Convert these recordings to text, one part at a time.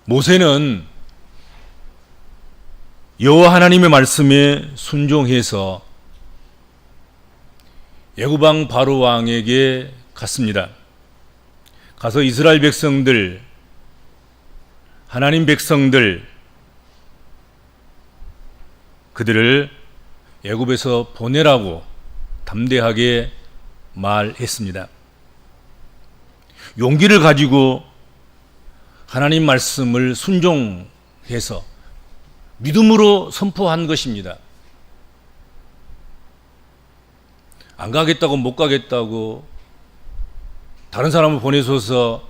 모세는 여호와 하나님의 말씀에 순종해서 애굽 왕 바로 왕에게 갔습니다. 가서 이스라엘 백성들, 하나님 백성들, 그들을 애굽에서 보내라고 담대하게 말했습니다. 용기를 가지고 하나님 말씀을 순종해서 믿음으로 선포한 것입니다. 안 가겠다고 못 가겠다고 다른 사람을 보내셔서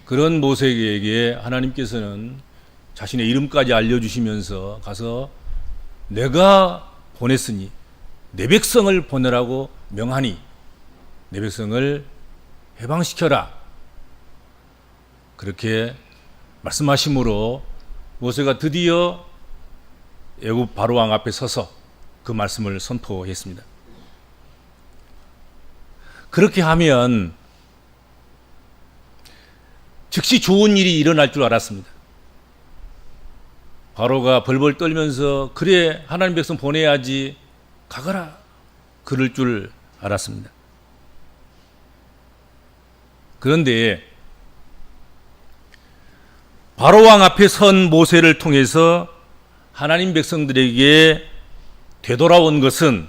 그런 모세에게 하나님께서는 자신의 이름까지 알려주시면서 가서 내가 보냈으니 내 백성을 보내라고 명하니 내 백성을 해방시켜라, 그렇게 말씀하심으로 모세가 드디어 애굽 바로왕 앞에 서서 그 말씀을 선포했습니다. 그렇게 하면 즉시 좋은 일이 일어날 줄 알았습니다. 바로가 벌벌 떨면서 그래 하나님 백성 보내야지 가거라 그럴 줄 알았습니다. 그런데 바로왕 앞에 선 모세를 통해서 하나님 백성들에게 되돌아온 것은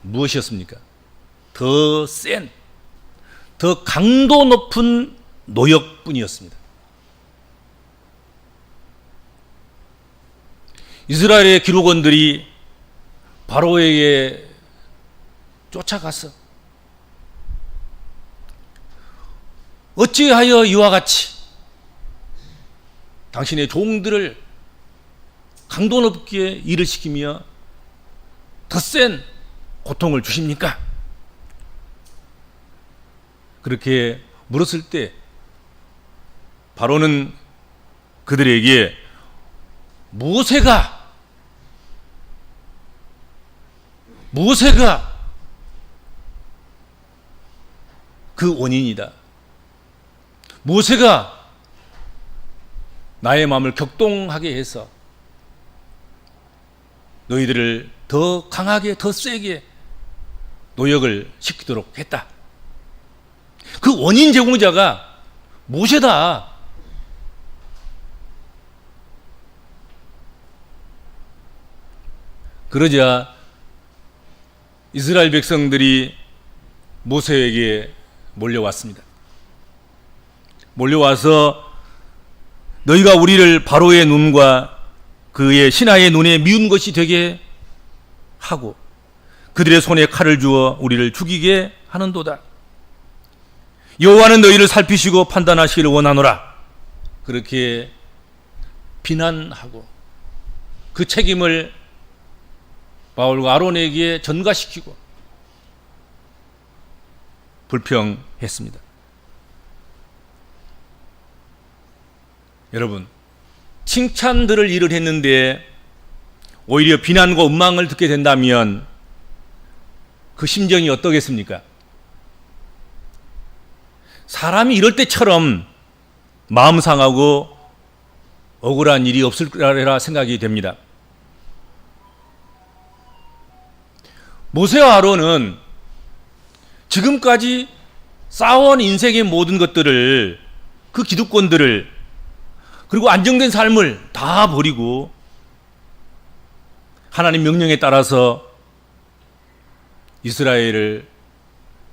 무엇이었습니까? 더 센, 더 강도 높은 노역뿐이었습니다. 이스라엘의 기록원들이 바로에게 쫓아가서 어찌하여 이와 같이 당신의 종들을 강도 높게 일을 시키며 더 센 고통을 주십니까? 그렇게 물었을 때 바로는 그들에게 모세가 그 원인이다. 모세가 나의 마음을 격동하게 해서 너희들을 더 강하게, 더 세게 노역을 시키도록 했다. 그 원인 제공자가 모세다. 그러자 이스라엘 백성들이 모세에게 몰려왔습니다. 몰려와서 너희가 우리를 바로의 눈과 그의 신하의 눈에 미운 것이 되게 하고 그들의 손에 칼을 주어 우리를 죽이게 하는도다. 여호와는 너희를 살피시고 판단하시기를 원하노라. 그렇게 비난하고 그 책임을 바울과 아론에게 전가시키고 불평했습니다. 여러분, 칭찬들을 일을 했는데 오히려 비난과 원망을 듣게 된다면 그 심정이 어떠겠습니까? 사람이 이럴 때처럼 마음 상하고 억울한 일이 없을 거라 생각이 됩니다. 모세와 아론은 지금까지 쌓아온 인생의 모든 것들을, 그 기득권들을, 그리고 안정된 삶을 다 버리고 하나님 명령에 따라서 이스라엘을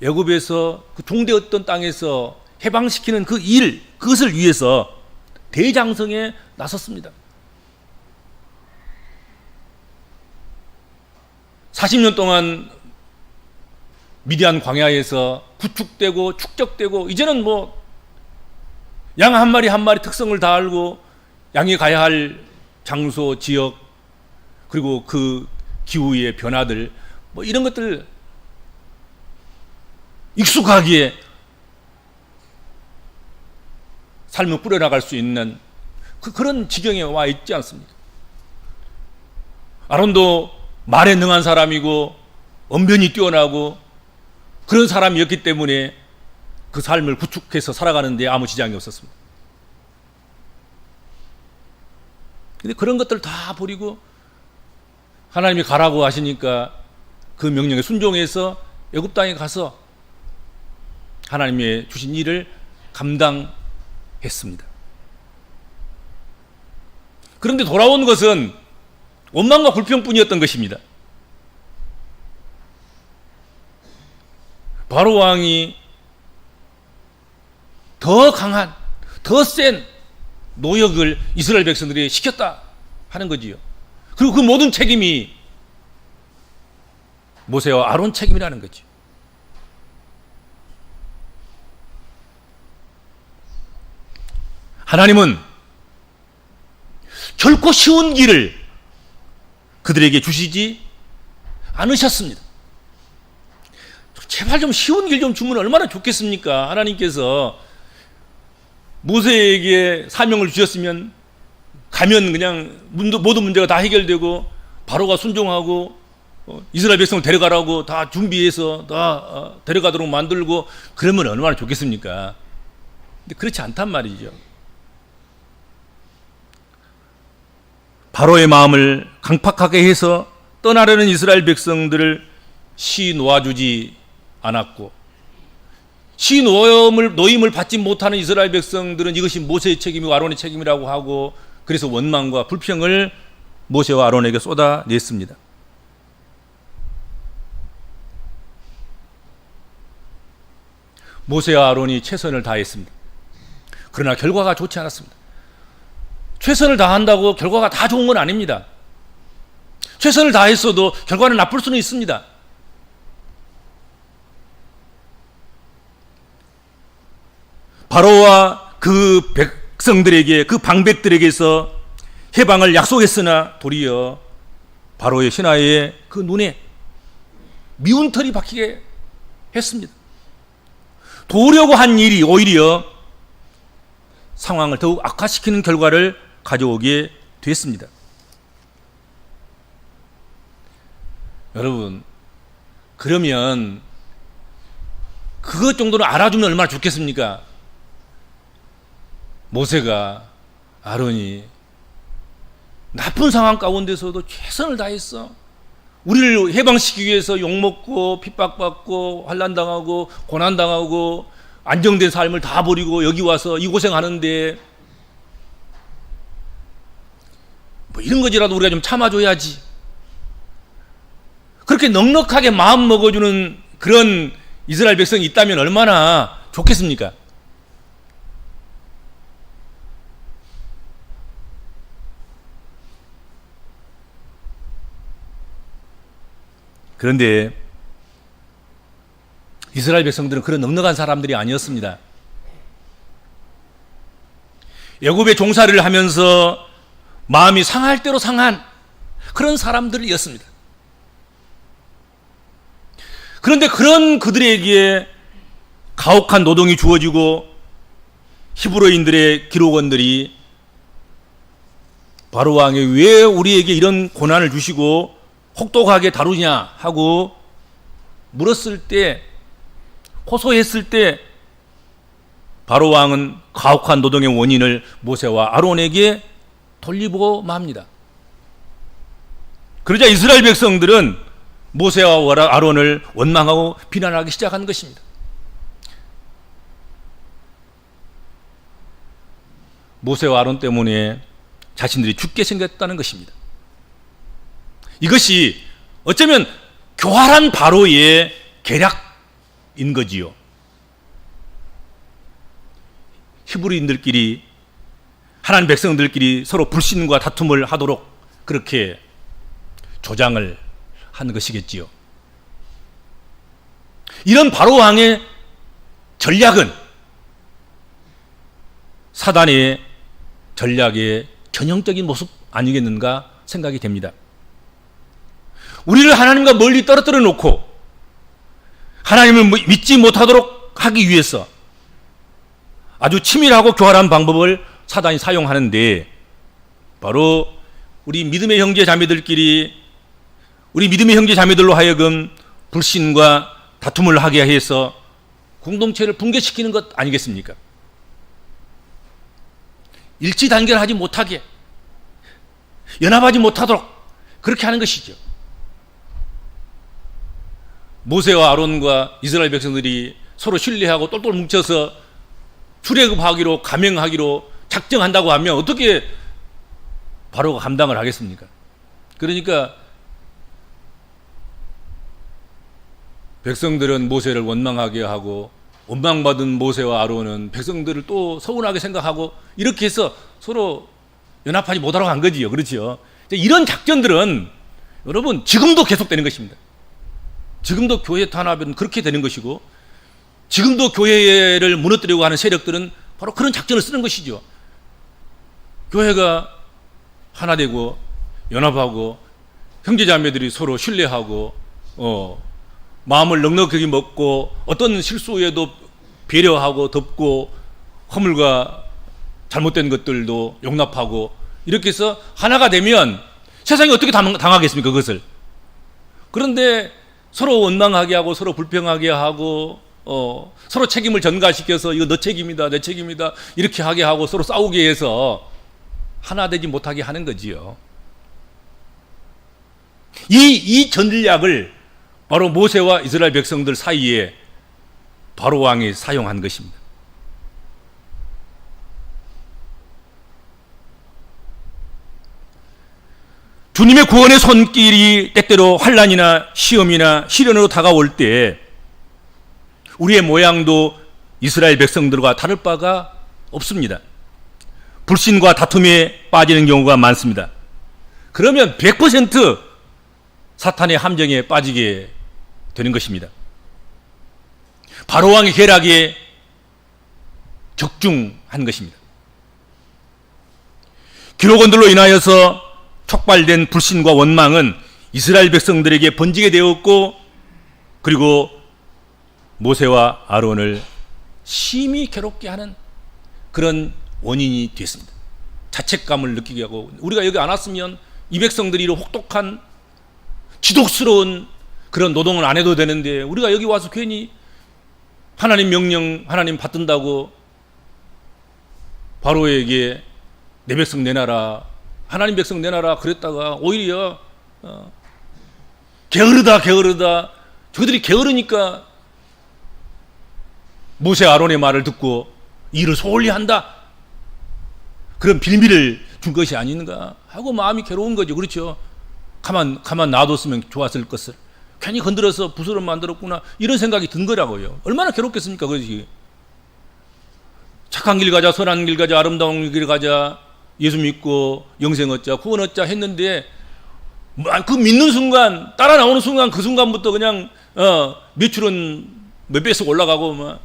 애굽에서 그 종되었던 땅에서 해방시키는 그 일, 그것을 위해서 대장성에 나섰습니다. 40년 동안 미디안 광야에서 구축되고 축적되고 이제는 뭐 양 한 마리 한 마리 특성을 다 알고 양이 가야 할 장소, 지역, 그리고 그 기후의 변화들, 뭐 이런 것들 익숙하기에 삶을 꾸려나갈 수 있는 그런 지경에 와 있지 않습니까? 아론도 말에 능한 사람이고 언변이 뛰어나고 그런 사람이었기 때문에 그 삶을 구축해서 살아가는 데 아무 지장이 없었습니다. 근데 그런 것들 다 버리고 하나님이 가라고 하시니까 그 명령에 순종해서 애굽 땅에 가서 하나님의 주신 일을 감당했습니다. 그런데 돌아온 것은 원망과 불평뿐이었던 것입니다. 바로 왕이 더 강한, 더 센 노역을 이스라엘 백성들이 시켰다 하는 거지요. 그리고 그 모든 책임이 모세와 아론 책임이라는 거죠. 하나님은 결코 쉬운 길을 그들에게 주시지 않으셨습니다. 제발 좀 쉬운 길 좀 주면 얼마나 좋겠습니까? 하나님께서 모세에게 사명을 주셨으면 가면 그냥 모든 문제가 다 해결되고 바로가 순종하고 이스라엘 백성을 데려가라고 다 준비해서 다 데려가도록 만들고 그러면 얼마나 좋겠습니까? 근데 그렇지 않단 말이죠. 바로의 마음을 강팍하게 해서 떠나려는 이스라엘 백성들을 쉬 놓아주지 않았고, 쉬 노임을 받지 못하는 이스라엘 백성들은 이것이 모세의 책임이고 아론의 책임이라고 하고, 그래서 원망과 불평을 모세와 아론에게 쏟아냈습니다. 모세와 아론이 최선을 다했습니다. 그러나 결과가 좋지 않았습니다. 최선을 다한다고 결과가 다 좋은 건 아닙니다. 최선을 다했어도 결과는 나쁠 수는 있습니다. 바로와 그 백성들에게, 그 방백들에게서 해방을 약속했으나 도리어 바로의 신하의 그 눈에 미운 털이 박히게 했습니다. 도우려고 한 일이 오히려 상황을 더욱 악화시키는 결과를 가져오게 됐습니다. 여러분, 그러면 그것 정도는 알아주면 얼마나 좋겠습니까? 모세가, 아론이 나쁜 상황 가운데서도 최선을 다했어. 우리를 해방시키기 위해서 욕먹고 핍박받고 환난당하고 고난당하고 안정된 삶을 다 버리고 여기 와서 이 고생하는데 뭐 이런 거지라도 우리가 좀 참아줘야지. 그렇게 넉넉하게 마음 먹어주는 그런 이스라엘 백성이 있다면 얼마나 좋겠습니까? 그런데 이스라엘 백성들은 그런 넉넉한 사람들이 아니었습니다. 애굽의 종살이를 하면서 마음이 상할 대로 상한 그런 사람들이었습니다. 그런데 그런 그들에게 가혹한 노동이 주어지고 히브리인들의 기록원들이 바로 왕이 왜 우리에게 이런 고난을 주시고 혹독하게 다루냐 하고 물었을 때, 호소했을 때 바로 왕은 가혹한 노동의 원인을 모세와 아론에게 돌리고 맙니다. 그러자 이스라엘 백성들은 모세와 아론을 원망하고 비난하기 시작한 것입니다. 모세와 아론 때문에 자신들이 죽게 생겼다는 것입니다. 이것이 어쩌면 교활한 바로의 계략인 거지요. 히브리인들끼리, 하나님 백성들끼리 서로 불신과 다툼을 하도록 그렇게 조장을 한 것이겠지요. 이런 바로 왕의 전략은 사단의 전략의 전형적인 모습 아니겠는가 생각이 됩니다. 우리를 하나님과 멀리 떨어뜨려 놓고 하나님을 믿지 못하도록 하기 위해서 아주 치밀하고 교활한 방법을 사단이 사용하는데, 바로 우리 믿음의 형제 자매들끼리, 우리 믿음의 형제 자매들로 하여금 불신과 다툼을 하게 해서 공동체를 붕괴시키는 것 아니겠습니까? 일치 단결하지 못하게, 연합하지 못하도록 그렇게 하는 것이죠. 모세와 아론과 이스라엘 백성들이 서로 신뢰하고 똘똘 뭉쳐서 출애굽하기로 감행하기로 작정한다고 하면 어떻게 바로가 감당을 하겠습니까? 그러니까 백성들은 모세를 원망하게 하고 원망받은 모세와 아론은 백성들을 또 서운하게 생각하고 이렇게 해서 서로 연합하지 못하러 간 거지요. 그렇죠? 이런 작전들은 여러분 지금도 계속되는 것입니다. 지금도 교회 탄압은 그렇게 되는 것이고 지금도 교회를 무너뜨리려고 하는 세력들은 바로 그런 작전을 쓰는 것이죠. 교회가 하나 되고 연합하고 형제자매들이 서로 신뢰하고 마음을 넉넉하게 먹고 어떤 실수에도 배려하고 덮고 허물과 잘못된 것들도 용납하고 이렇게 해서 하나가 되면 세상이 어떻게 당하겠습니까? 그것을. 그런데 서로 원망하게 하고 서로 불평하게 하고 서로 책임을 전가시켜서 이거 너 책임이다 내 책임이다 이렇게 하게 하고 서로 싸우게 해서 하나 되지 못하게 하는 거지요. 이 전략을 바로 모세와 이스라엘 백성들 사이에 바로 왕이 사용한 것입니다. 주님의 구원의 손길이 때때로 환난이나 시험이나 시련으로 다가올 때 우리의 모양도 이스라엘 백성들과 다를 바가 없습니다. 불신과 다툼에 빠지는 경우가 많습니다. 그러면 100% 사탄의 함정에 빠지게 되는 것입니다. 바로왕의 계략에 적중한 것입니다. 기록원들로 인하여서 촉발된 불신과 원망은 이스라엘 백성들에게 번지게 되었고 그리고 모세와 아론을 심히 괴롭게 하는 그런 원인이 됐습니다. 자책감을 느끼게 하고 우리가 여기 안 왔으면 이 백성들이 이런 혹독한 지독스러운 그런 노동을 안 해도 되는데 우리가 여기 와서 괜히 하나님 명령 하나님 받든다고 바로에게 내 백성 내놔라 하나님 백성 내놔라 그랬다가 오히려 게으르다 저들이 게으르니까 모세 아론의 말을 듣고 일을 소홀히 한다 그런 빌미를 준 것이 아닌가 하고 마음이 괴로운 거죠. 그렇죠? 가만 놔뒀으면 좋았을 것을 괜히 건드려서 부스럼 만들었구나 이런 생각이 든 거라고요. 얼마나 괴롭겠습니까? 그것이 착한 길 가자 선한 길 가자 아름다운 길 가자 예수 믿고 영생 얻자 구원 얻자 했는데 그 믿는 순간 따라 나오는 순간 그 순간부터 그냥 매출은 몇 배씩 올라가고 막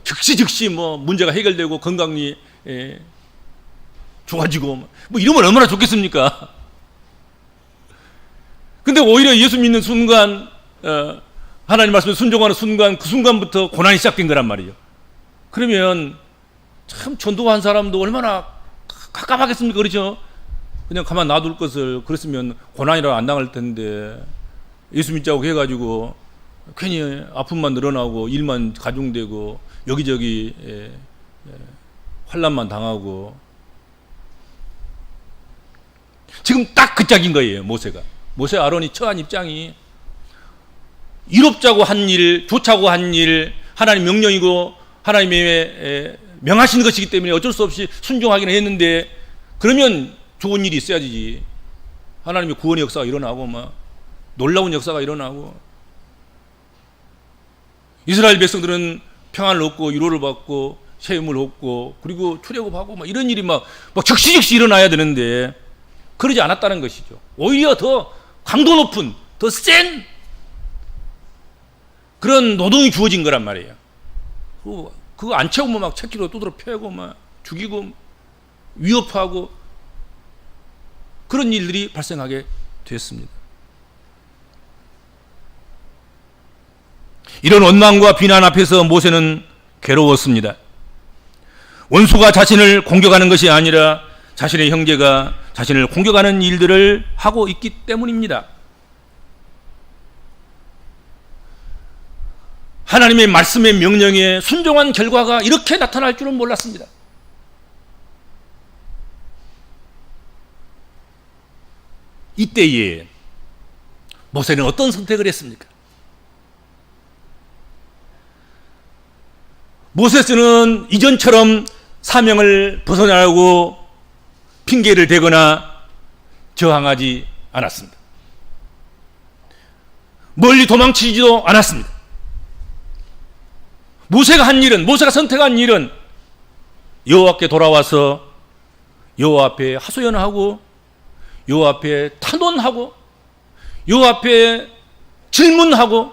즉시 뭐 문제가 해결되고 건강이 좋아지고 뭐 이러면 얼마나 좋겠습니까? 근데 오히려 예수 믿는 순간 하나님 말씀에 순종하는 순간 그 순간부터 고난이 시작된 거란 말이에요. 그러면 참 전도한 사람도 얼마나 갑갑하겠습니까? 그렇죠? 그냥 가만 놔둘 것을 그랬으면 고난이라 안 당할 텐데 예수 믿자고 해가지고 괜히 아픔만 늘어나고 일만 가중되고 여기저기 환난만 당하고 지금 딱 그 짝인 거예요. 모세 아론이 처한 입장이 이롭자고 한 일, 좋자고 한 일, 하나님 명령이고 하나님의 명하시는 것이기 때문에 어쩔 수 없이 순종하기는 했는데 그러면 좋은 일이 있어야지. 하나님의 구원의 역사가 일어나고 막 놀라운 역사가 일어나고 이스라엘 백성들은 평안을 얻고 위로를 받고 세움을 얻고 그리고 출애굽하고 막 이런 일이 막 즉시 일어나야 되는데 그러지 않았다는 것이죠. 오히려 더 강도 높은 더 센 그런 노동이 주어진 거란 말이에요. 그거 안 채우면 막 채기로 두드러 패고 막 죽이고 위협하고 그런 일들이 발생하게 됐습니다. 이런 원망과 비난 앞에서 모세는 괴로웠습니다. 원수가 자신을 공격하는 것이 아니라 자신의 형제가 자신을 공격하는 일들을 하고 있기 때문입니다. 하나님의 말씀의 명령에 순종한 결과가 이렇게 나타날 줄은 몰랐습니다. 이때에 모세는 어떤 선택을 했습니까? 모세스는 이전처럼 사명을 벗어나려고 핑계를 대거나 저항하지 않았습니다. 멀리 도망치지도 않았습니다. 모세가 선택한 일은 여호와께 돌아와서 여호와 앞에 하소연하고 여호와 앞에 탄원하고 여호와 앞에 질문하고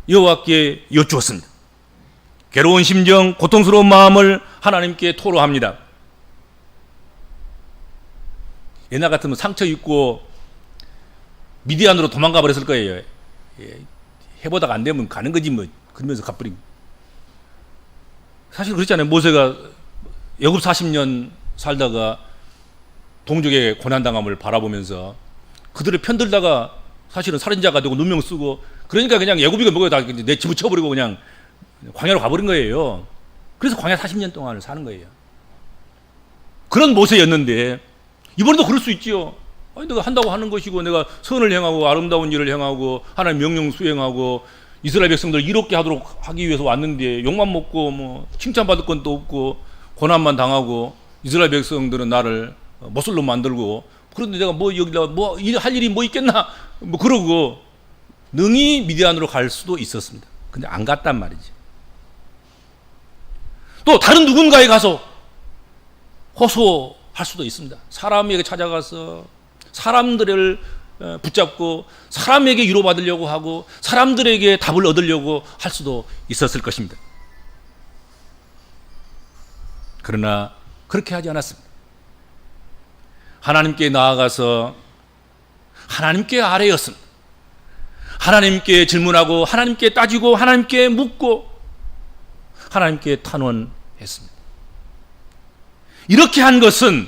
여호와께 여쭈었습니다. 괴로운 심정, 고통스러운 마음을 하나님께 토로합니다. 옛날 같으면 상처 입고 미디안으로 도망가 버렸을 거예요. 해보다가 안 되면 가는 거지 뭐, 그러면서 가버립니다. 사실 그렇잖아요. 모세가 애굽 40년 살다가 동족의 고난당함을 바라보면서 그들을 편들다가 사실은 살인자가 되고 누명 쓰고, 그러니까 그냥 애굽이가 뭐가 다 내 집어쳐버리고 그냥 광야로 가버린 거예요. 그래서 광야 40년 동안을 사는 거예요. 그런 모세였는데 이번에도 그럴 수 있지요. 아니, 내가 한다고 하는 것이고 내가 선을 행하고 아름다운 일을 행하고 하나님 명령 수행하고 이스라엘 백성들 이롭게 하도록 하기 위해서 왔는데 욕만 먹고 뭐 칭찬받을 건 또 없고 고난만 당하고 이스라엘 백성들은 나를 모슬로 만들고, 그런데 내가 뭐 여기다 뭐 할 일이 뭐 있겠나 뭐 그러고 능히 미디안으로 갈 수도 있었습니다. 근데 안 갔단 말이지. 또 다른 누군가에 가서 호소할 수도 있습니다. 사람에게 찾아가서 사람들을 붙잡고 사람에게 위로받으려고 하고 사람들에게 답을 얻으려고 할 수도 있었을 것입니다. 그러나 그렇게 하지 않았습니다. 하나님께 나아가서 하나님께 아뢰었습니다. 하나님께 질문하고 하나님께 따지고 하나님께 묻고 하나님께 탄원했습니다. 이렇게 한 것은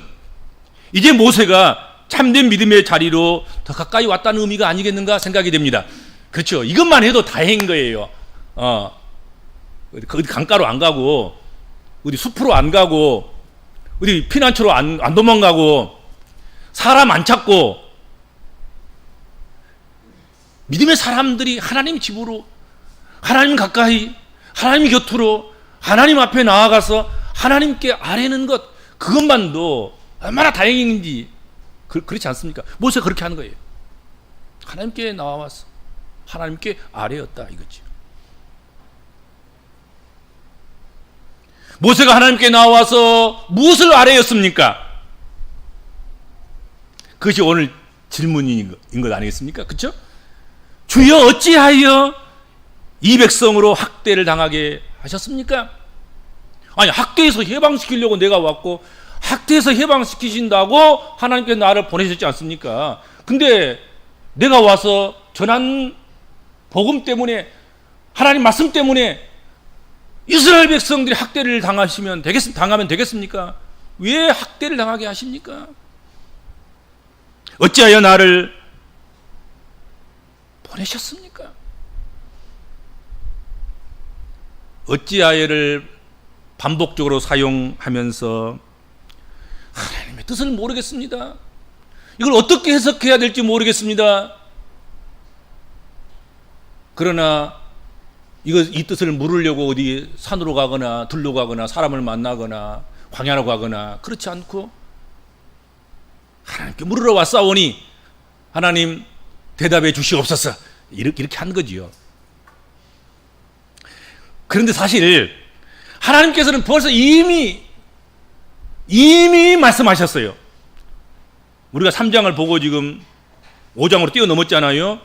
이제 모세가 참된 믿음의 자리로 더 가까이 왔다는 의미가 아니겠는가 생각이 됩니다. 그렇죠. 이것만 해도 다행인 거예요. 어디 강가로 안 가고 어디 숲으로 안 가고 어디 피난처로 안 도망가고 사람 안 찾고 믿음의 사람들이 하나님 집으로, 하나님 가까이, 하나님 곁으로, 하나님 앞에 나아가서 하나님께 아뢰는 것, 그것만도 얼마나 다행인지. 그렇지 않습니까? 모세가 그렇게 하는 거예요. 하나님께 나와서 하나님께 아뢰었다 이거죠. 모세가 하나님께 나와서 무엇을 아뢰었습니까? 그것이 오늘 질문인 것 아니겠습니까? 그렇죠? 주여 어찌하여 이 백성으로 학대를 당하게 하셨습니까? 아니, 학대에서 해방시키려고 내가 왔고 학대에서 해방시키신다고 하나님께 나를 보내셨지 않습니까? 근데 내가 와서 전한 복음 때문에, 하나님 말씀 때문에 이스라엘 백성들이 학대를 당하면 되겠습니까? 왜 학대를 당하게 하십니까? 어찌하여 나를 보내셨습니까? 어찌하여를 반복적으로 사용하면서 하나님의 뜻을 모르겠습니다. 이걸 어떻게 해석해야 될지 모르겠습니다. 그러나 이 뜻을 물으려고 어디 산으로 가거나 들로 가거나 사람을 만나거나 광야로 가거나 그렇지 않고 하나님께 물으러 왔사오니 하나님 대답해 주시옵소서, 이렇게 한 거지요. 그런데 사실 하나님께서는 벌써 이미 말씀하셨어요. 우리가 3장을 보고 지금 5장으로 뛰어넘었잖아요.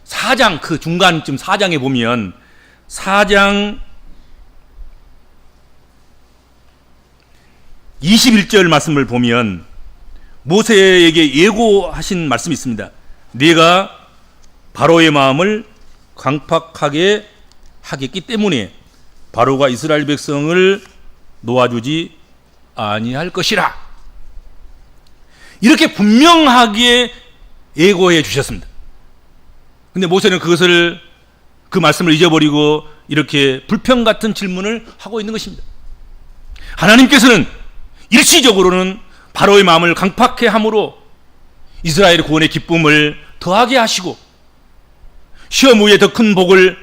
4장 그 중간쯤 4장에 보면 4장 21절 말씀을 보면 모세에게 예고하신 말씀이 있습니다. 네가 바로의 마음을 강팍하게 하겠기 때문에 바로가 이스라엘 백성을 놓아주지 아니할 것이라, 이렇게 분명하게 예고해 주셨습니다. 근데 모세는 그것을 그 말씀을 잊어버리고 이렇게 불평 같은 질문을 하고 있는 것입니다. 하나님께서는 일시적으로는 바로의 마음을 강팍해 함으로 이스라엘의 구원의 기쁨을 더하게 하시고 시험 후에 더 큰 복을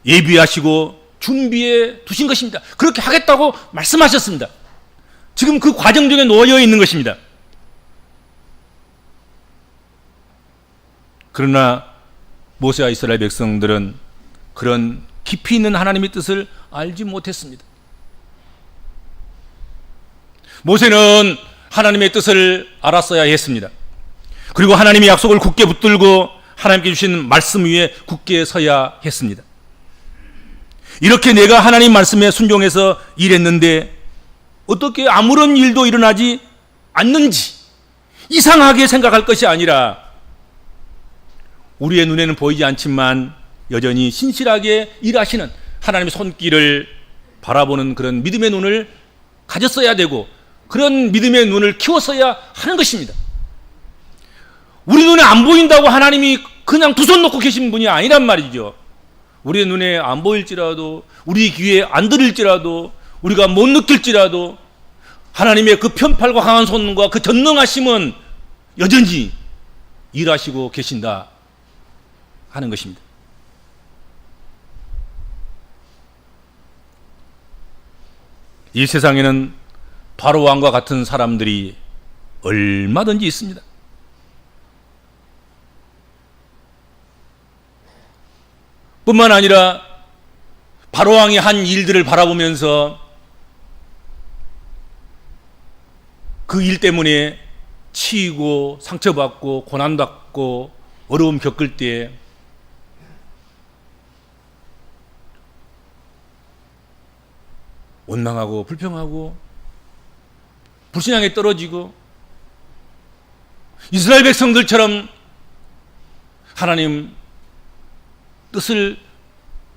예비하시고 준비해 두신 것입니다. 그렇게 하겠다고 말씀하셨습니다. 지금 그 과정 중에 놓여 있는 것입니다. 그러나 모세와 이스라엘 백성들은 그런 깊이 있는 하나님의 뜻을 알지 못했습니다. 모세는 하나님의 뜻을 알았어야 했습니다. 그리고 하나님의 약속을 굳게 붙들고 하나님께 주신 말씀 위에 굳게 서야 했습니다. 이렇게 내가 하나님 말씀에 순종해서 일했는데 어떻게 아무런 일도 일어나지 않는지 이상하게 생각할 것이 아니라 우리의 눈에는 보이지 않지만 여전히 신실하게 일하시는 하나님의 손길을 바라보는 그런 믿음의 눈을 가졌어야 되고 그런 믿음의 눈을 키웠어야 하는 것입니다. 우리 눈에 안 보인다고 하나님이 그냥 두 손 놓고 계신 분이 아니란 말이죠. 우리의 눈에 안 보일지라도 우리 귀에 안 들릴지라도 우리가 못 느낄지라도 하나님의 그 편팔과 강한 손과 그 전능하심은 여전히 일하시고 계신다 하는 것입니다. 이 세상에는 바로 왕과 같은 사람들이 얼마든지 있습니다. 뿐만 아니라 바로 왕이 한 일들을 바라보면서 그 일 때문에 치이고 상처받고 고난받고 어려움 겪을 때 원망하고 불평하고 불신앙에 떨어지고 이스라엘 백성들처럼 하나님 뜻을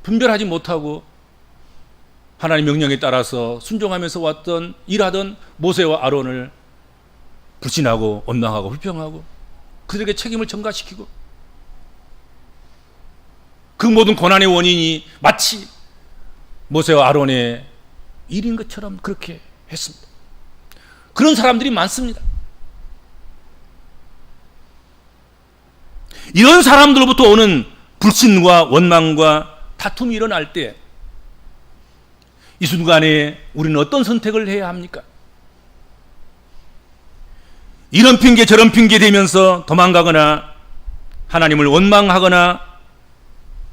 분별하지 못하고 하나님 명령에 따라서 순종하면서 왔던 일하던 모세와 아론을 불신하고 원망하고 불평하고 그들에게 책임을 전가시키고 그 모든 고난의 원인이 마치 모세와 아론의 일인 것처럼 그렇게 했습니다. 그런 사람들이 많습니다. 이런 사람들로부터 오는 불신과 원망과 다툼이 일어날 때 이 순간에 우리는 어떤 선택을 해야 합니까? 이런 핑계 저런 핑계 대면서 도망가거나 하나님을 원망하거나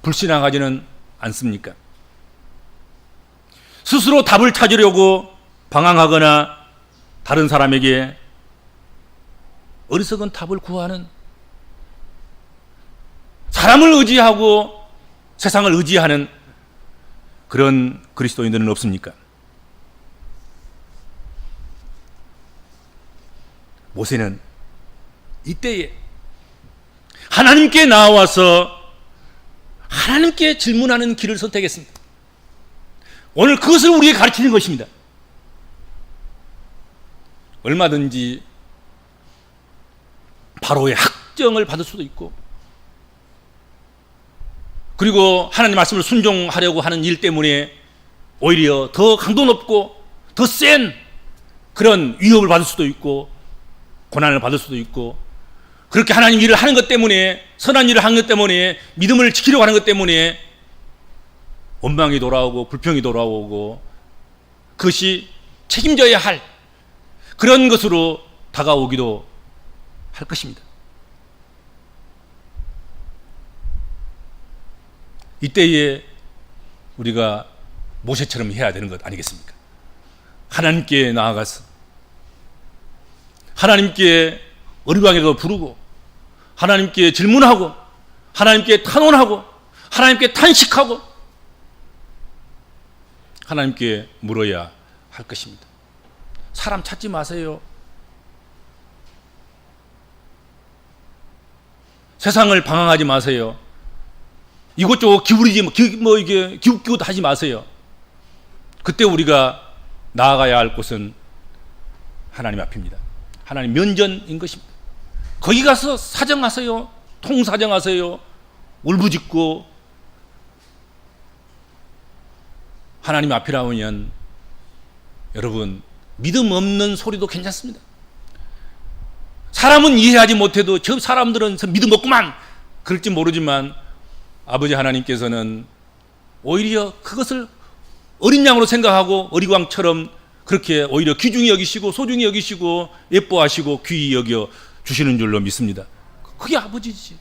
불신앙하지는 않습니까? 스스로 답을 찾으려고 방황하거나 다른 사람에게 어리석은 답을 구하는 사람을 의지하고 세상을 의지하는 그런 그리스도인들은 없습니까? 모세는 이때에 하나님께 나와서 하나님께 질문하는 길을 선택했습니다. 오늘 그것을 우리에게 가르치는 것입니다. 얼마든지 바로의 학정을 받을 수도 있고 그리고 하나님 말씀을 순종하려고 하는 일 때문에 오히려 더 강도 높고 더 센 그런 위협을 받을 수도 있고 고난을 받을 수도 있고 그렇게 하나님 일을 하는 것 때문에 선한 일을 하는 것 때문에 믿음을 지키려고 하는 것 때문에 원망이 돌아오고 불평이 돌아오고 그것이 책임져야 할 그런 것으로 다가오기도 할 것입니다. 이때에 우리가 모세처럼 해야 되는 것 아니겠습니까? 하나님께 나아가서 하나님께 어리광에도 부르고 하나님께 질문하고 하나님께 탄원하고 하나님께 탄식하고 하나님께 물어야 할 것입니다. 사람 찾지 마세요. 세상을 방황하지 마세요. 이것저것 기울이지 이게 기웃기웃 하지 마세요. 그때 우리가 나아가야 할 곳은 하나님 앞입니다. 하나님 면전인 것입니다. 거기 가서 사정하세요. 통사정하세요. 울부짖고 하나님 앞이라면 여러분 믿음 없는 소리도 괜찮습니다. 사람은 이해하지 못해도 저 사람들은 믿음 없구만 그럴지 모르지만 아버지 하나님께서는 오히려 그것을 어린 양으로 생각하고 어리광처럼 그렇게 오히려 귀중히 여기시고 소중히 여기시고 예뻐하시고 귀히 여겨 주시는 줄로 믿습니다. 그게 아버지지.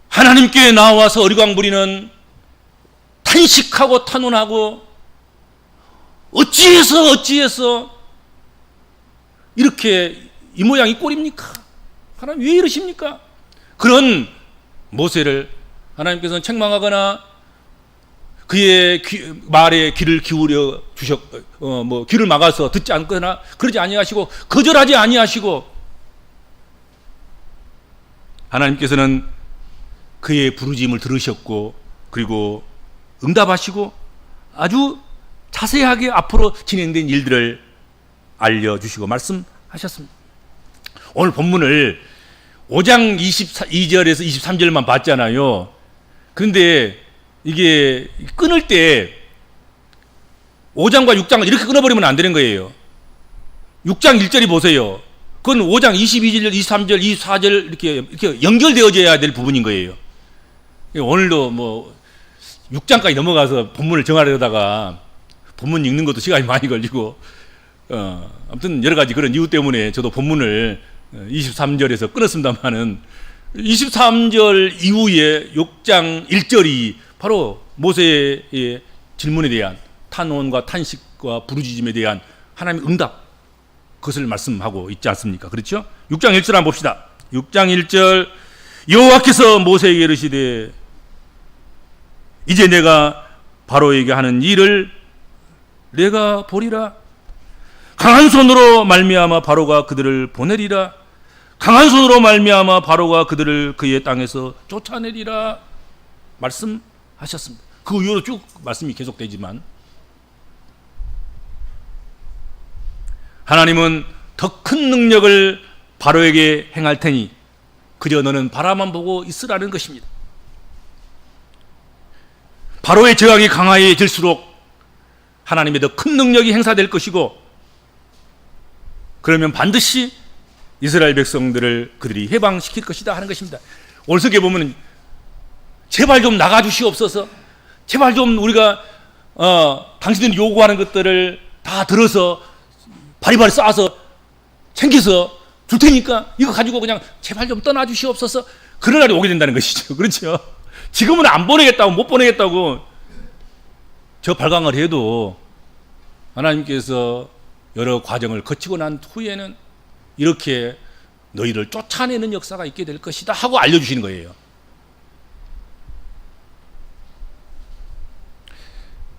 하나님께 나와서 어리광 부리는 탄식하고 탄원하고 어찌해서 이렇게 이 모양이 꼴입니까? 하나님 왜 이러십니까? 그런 모세를 하나님께서는 책망하거나 그의 말에 귀를 기울여 귀를 막아서 듣지 않거나 그러지 아니하시고 거절하지 아니하시고 하나님께서는 그의 부르짖음을 들으셨고 그리고 응답하시고 아주 자세하게 앞으로 진행된 일들을 알려주시고 말씀하셨습니다. 오늘 본문을 5장 22절에서 23절만 봤잖아요. 그런데 이게 끊을 때 5장과 6장을 이렇게 끊어버리면 안 되는 거예요. 6장 1절이 보세요. 그건 5장 22절, 23절, 24절 이렇게 연결되어져야 될 부분인 거예요. 오늘도 6장까지 넘어가서 본문을 정하려다가 본문 읽는 것도 시간이 많이 걸리고 아무튼 여러 가지 그런 이유 때문에 저도 본문을 23절에서 끊었습니다만은 23절 이후에 6장 1절이 바로 모세의 질문에 대한 탄원과 탄식과 부르짖음에 대한 하나님의 응답 그것을 말씀하고 있지 않습니까? 그렇죠? 6장 1절 한번 봅시다. 6장 1절 여호와께서 모세에게 이르시되 이제 내가 바로에게 하는 일을 내가 보리라. 강한 손으로 말미암아 바로가 그들을 보내리라. 강한 손으로 말미암아 바로가 그들을 그의 땅에서 쫓아내리라 말씀하셨습니다. 그 이후로 쭉 말씀이 계속되지만 하나님은 더 큰 능력을 바로에게 행할 테니 그저 너는 바라만 보고 있으라는 것입니다. 바로의 저항이 강해질수록 하나님의 더 큰 능력이 행사될 것이고 그러면 반드시 이스라엘 백성들을 그들이 해방시킬 것이다 하는 것입니다. 올석에 보면 제발 좀 나가주시옵소서. 제발 좀 우리가 당신들이 요구하는 것들을 다 들어서 바리바리 쌓아서 챙겨서 줄 테니까 이거 가지고 그냥 제발 좀 떠나주시옵소서. 그런 날이 오게 된다는 것이죠. 그렇죠? 지금은 안 보내겠다고 못 보내겠다고 저 발광을 해도 하나님께서 여러 과정을 거치고 난 후에는 이렇게 너희를 쫓아내는 역사가 있게 될 것이다 하고 알려주시는 거예요.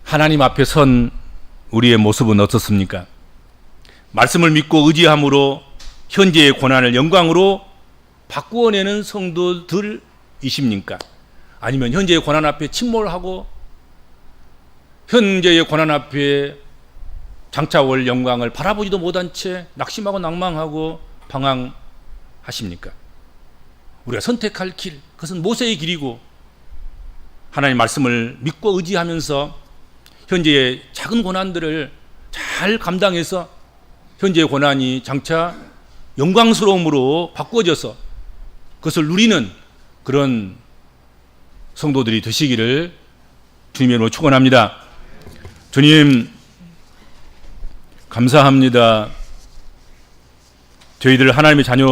하나님 앞에 선 우리의 모습은 어떻습니까? 말씀을 믿고 의지함으로 현재의 고난을 영광으로 바꾸어내는 성도들이십니까? 아니면 현재의 고난 앞에 침몰하고 현재의 고난 앞에 장차 올 영광을 바라보지도 못한 채 낙심하고 낭망하고 방황하십니까? 우리가 선택할 길, 그것은 모세의 길이고 하나님 말씀을 믿고 의지하면서 현재의 작은 고난들을 잘 감당해서 현재의 고난이 장차 영광스러움으로 바꾸어져서 그것을 누리는 그런 성도들이 되시기를 주님의 이름으로 축원합니다. 주님 감사합니다. 저희들 하나님의 자녀